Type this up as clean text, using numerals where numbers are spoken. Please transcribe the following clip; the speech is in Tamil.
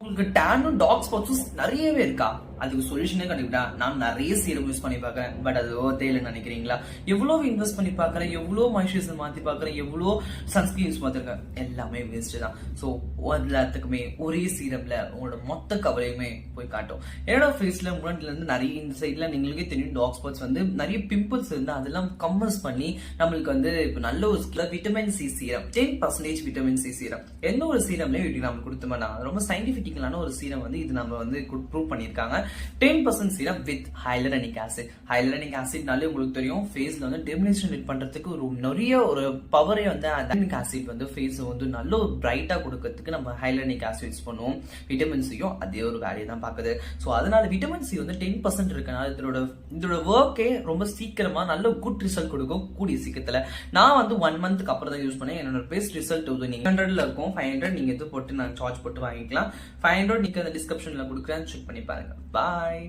உங்களுக்கு டேனும் டாக் ஸ்பாட்ஸும் நிறையவே இருக்கா? அதுக்கு சொல்யூஷனே கண்டுக்கிட்டா நான் நிறைய சீரம் யூஸ் பண்ணி பார்க்கறேன். பட் அது ஓர்த்தே இல்லைன்னு நினைக்கிறீங்களா? எவ்வளவு இன்வெஸ்ட் பண்ணி பார்க்கறேன், எவ்வளோ மாய்ஸ்சரைசர் மாத்தி பார்க்கறேன், எவ்வளோ சன்ஸ்கிரீன் யூஸ் பார்த்துருக்கேன், எல்லாமே வேஸ்ட் தான். ஸோ எல்லாத்துக்குமே ஒரே சீரம்ல உங்களோட மொத்த கவலையுமே போய் காட்டும். என்னோட ஃபேஸ்ல முன்னாடில இருந்து நிறைய இந்த சைட்ல நீங்களுக்கே தெரியும் டாக் ஸ்பாட்ஸ் வந்து நிறைய பிம்பிள்ஸ் இருந்து அதெல்லாம் கம்பல்ஸ் பண்ணி நம்மளுக்கு வந்து இப்போ நல்ல ஒரு vitamin C serum 10% vitamin C serum எந்த ஒரு சீரம்லயும் இப்படி நம்ம கொடுத்தோம்னா ரொம்ப சயின்டிபிக்கலான ஒரு சீரம் வந்து இது நம்ம வந்து ப்ரூவ் பண்ணியிருக்காங்க. 10% சீரம் வித் ஹைலரனிக் ஆசிட். ஹைலரனிக் ஆசிட்னாலே உங்களுக்கு தெரியும் ஃபேஸ்ல வந்து டெர்மினேஷன் ரெட் பண்றதுக்கு ஒரு நிறைய ஒரு பவரே வந்து ஹைலரனிக் ஆசிட் வந்து ஃபேஸ் வந்து நல்ல ஒரு பிரைட்டா கொடுக்கறதுக்கு நம்ம ஹைலரனிக் ஆசிட் யூஸ் பண்ணுவோம். விட்டமின் சியும் அதே ஒரு வேலையை தான் பார்க்குது. ஸோ அதனால விட்டமின் சி வந்து 10% இருக்கனால இதோட ஒர்க்கே ரொம்ப சீக்கிரமா நல்ல குட் ரிசல்ட் கொடுக்கும் கூடிய சீக்கிரத்துல. நான் வந்து 1 மந்த்க்கு அப்புறம் தான் யூஸ் பண்ணேன். என்னோட பெஸ்ட் ரிசல்ட் 500 இருக்கும். 500 நீங்க எது போட்டு நான் சார்ஜ் போட்டு வாங்கிக்கலாம். 500 நீங்க அந்த டிஸ்கிரிப்ஷன்ல கொடுக்குறேன், செக் பண்ணி பாருங்க. பாய்.